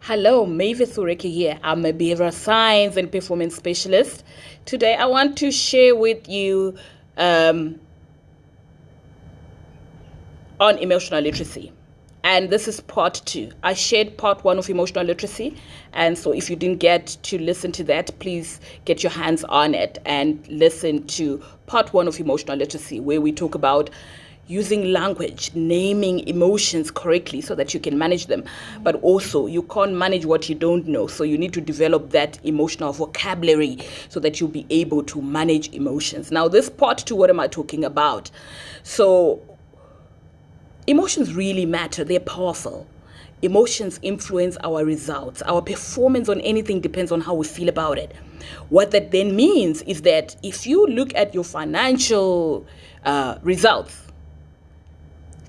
Hello, Mavis Ureki here. I'm a behavioral science and performance specialist. Today, I want to share with you on emotional literacy. And this is part 2. I shared part 1 of emotional literacy. And so if you didn't get to listen to that, please get your hands on it and listen to part 1 of emotional literacy, where we talk about using language, naming emotions correctly so that you can manage them. But also, you can't manage what you don't know. So you need to develop that emotional vocabulary so that you'll be able to manage emotions. Now, this part 2, what am I talking about? So emotions really matter. They're powerful. Emotions influence our results. Our performance on anything depends on how we feel about it. What that then means is that if you look at your financial results,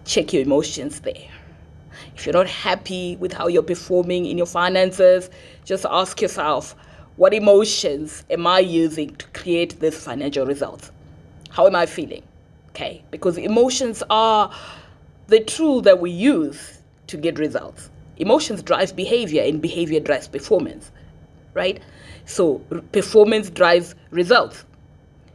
check your emotions there. If you're not happy with how you're performing in your finances, just ask yourself, what emotions am I using to create this financial result? How am I feeling? Okay, because emotions are the tool that we use to get results. Emotions drive behavior, and behavior drives performance, right? So performance drives results.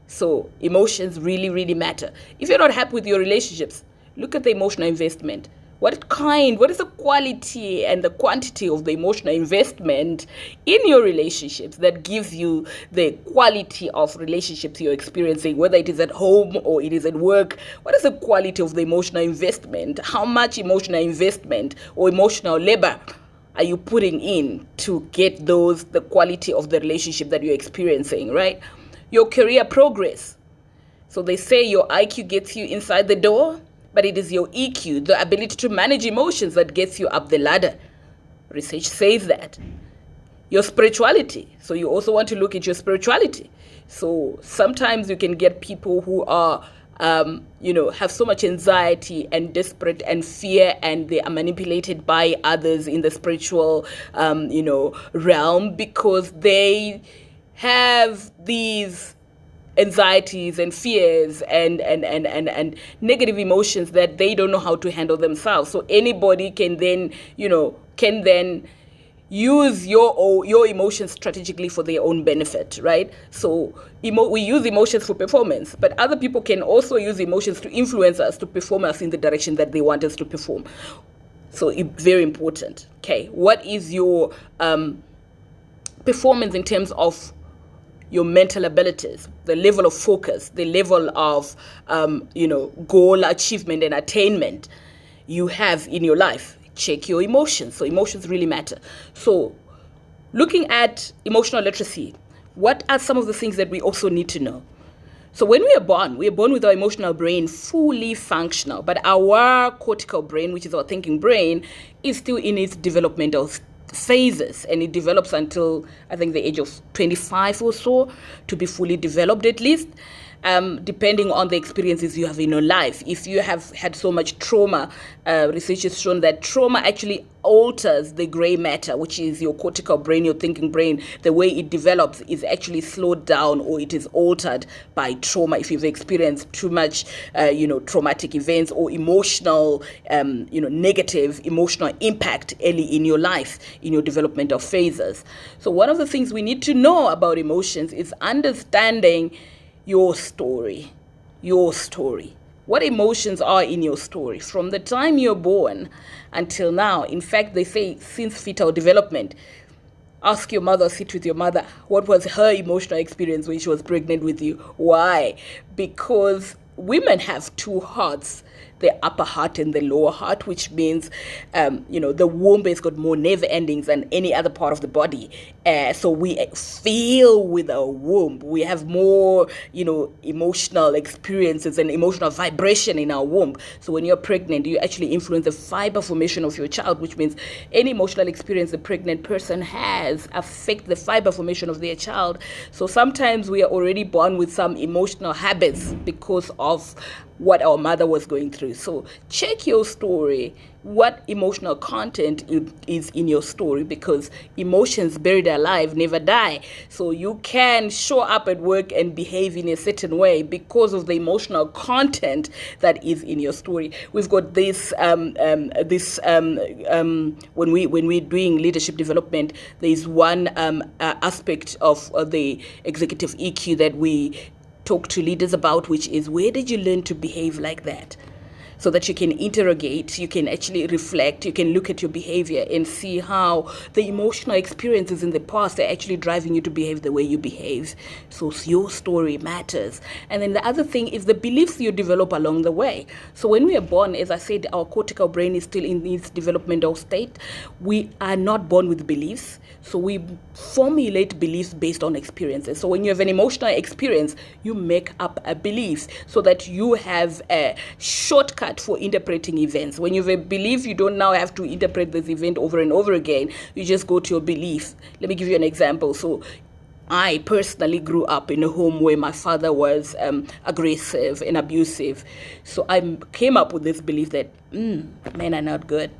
So emotions really, really matter. If you're not happy with your relationships, look at the emotional investment. What is the quality and the quantity of the emotional investment in your relationships that gives you the quality of relationships you're experiencing, whether it is at home or it is at work? What is the quality of the emotional investment? How much emotional investment or emotional labor are you putting in to get the quality of the relationship that you're experiencing, right? Your career progress. So they say your IQ gets you inside the door, but it is your EQ, the ability to manage emotions, that gets you up the ladder. Research says that. Your spirituality. So you also want to look at your spirituality. So sometimes you can get people who are have so much anxiety and desperate and fear, and they are manipulated by others in the spiritual, realm, because they have these anxieties and fears and negative emotions that they don't know how to handle themselves. So anybody can then use your emotions strategically for their own benefit, right? So we use emotions for performance, but other people can also use emotions to influence us, to perform us in the direction that they want us to perform. So very important. Okay, what is your performance in terms of your mental abilities, the level of focus, the level of goal achievement and attainment you have in your life? Check your emotions. So emotions really matter. So looking at emotional literacy, what are some of the things that we also need to know? So when we are born with our emotional brain fully functional, but our cortical brain, which is our thinking brain, is still in its developmental phases, and it develops until I think the age of 25 or so to be fully developed, at least, depending on the experiences you have in your life. If you have had so much trauma, research has shown that trauma actually alters the gray matter, which is your cortical brain, your thinking brain. The way it develops is actually slowed down, or it is altered by trauma. If you've experienced too much traumatic events or emotional negative emotional impact early in your life, in your developmental phases. So one of the things we need to know about emotions is understanding your story. What emotions are in your story from the time you're born until now. In fact, they say since fetal development. Ask your mother, sit with your mother, what was her emotional experience when she was pregnant with you? Why? Because women have two hearts, the upper heart and the lower heart, which means, the womb has got more nerve endings than any other part of the body. So we feel with our womb. We have more, emotional experiences and emotional vibration in our womb. So when you're pregnant, you actually influence the fiber formation of your child, which means any emotional experience the pregnant person has affect the fiber formation of their child. So sometimes we are already born with some emotional habits because of what our mother was going through. So check your story, what emotional content is in your story, because emotions buried alive never die. So you can show up at work and behave in a certain way because of the emotional content that is in your story. We've got this when we're doing leadership development, there's one aspect of the executive EQ that we talk to leaders about, which is, where did you learn to behave like that? So that you can interrogate, you can actually reflect, you can look at your behavior and see how the emotional experiences in the past are actually driving you to behave the way you behave. So your story matters. And then the other thing is the beliefs you develop along the way. So when we are born, as I said, our cortical brain is still in its developmental state. We are not born with beliefs. So we formulate beliefs based on experiences. So when you have an emotional experience, you make up a belief so that you have a shortcut for interpreting events. When you have a belief, you don't now have to interpret this event over and over again. You just go to your belief. Let me give you an example. So I personally grew up in a home where my father was aggressive and abusive. So I came up with this belief that men are not good.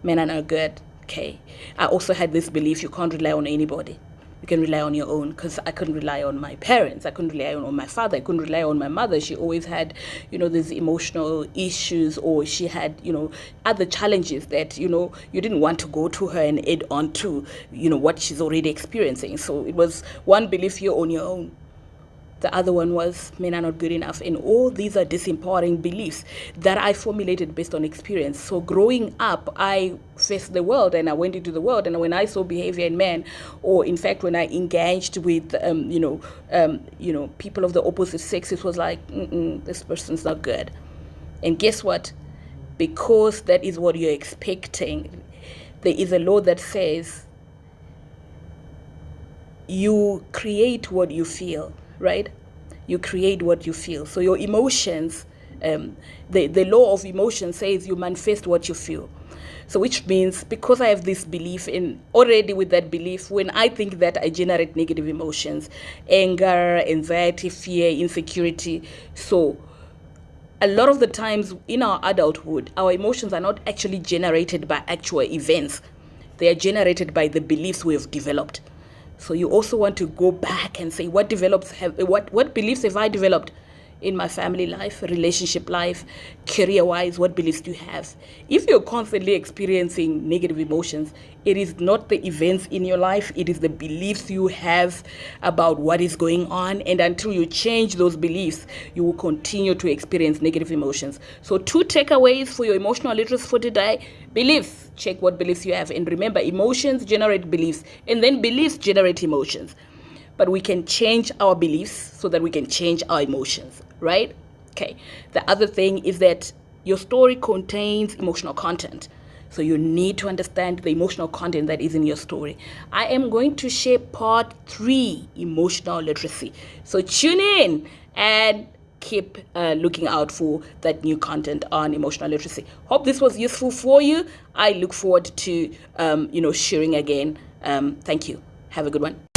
Men are not good. Okay. I also had this belief you can't rely on anybody. You can rely on your own, because I couldn't rely on my parents. I couldn't rely on my father. I couldn't rely on my mother. She always had, these emotional issues, or she had, other challenges that, you didn't want to go to her and add on to, what she's already experiencing. So it was one belief, you're on your own. The other one was, men are not good enough. And all these are disempowering beliefs that I formulated based on experience. So growing up, I faced the world and I went into the world. And when I saw behavior in men, or in fact, when I engaged with, people of the opposite sex, it was like, this person's not good. And guess what? Because that is what you're expecting, there is a law that says you create what you feel. Right? You create what you feel. So your emotions, the law of emotion says you manifest what you feel. So which means, because I have this belief, in already with that belief, when I think that, I generate negative emotions, anger, anxiety, fear, insecurity. So a lot of the times in our adulthood, our emotions are not actually generated by actual events. They are generated by the beliefs we have developed. So you also want to go back and say, what beliefs have I developed in my family life, relationship life, career-wise? What beliefs do you have? If you're constantly experiencing negative emotions, it is not the events in your life, it is the beliefs you have about what is going on. And until you change those beliefs, you will continue to experience negative emotions. So 2 takeaways for your emotional literacy for today: beliefs. Check what beliefs you have. And remember, emotions generate beliefs, and then beliefs generate emotions. But we can change our beliefs so that we can change our emotions, right? Okay. The other thing is that your story contains emotional content. So you need to understand the emotional content that is in your story. I am going to share part 3, emotional literacy. So tune in and keep looking out for that new content on emotional literacy. Hope this was useful for you. I look forward to, sharing again. Thank you. Have a good one.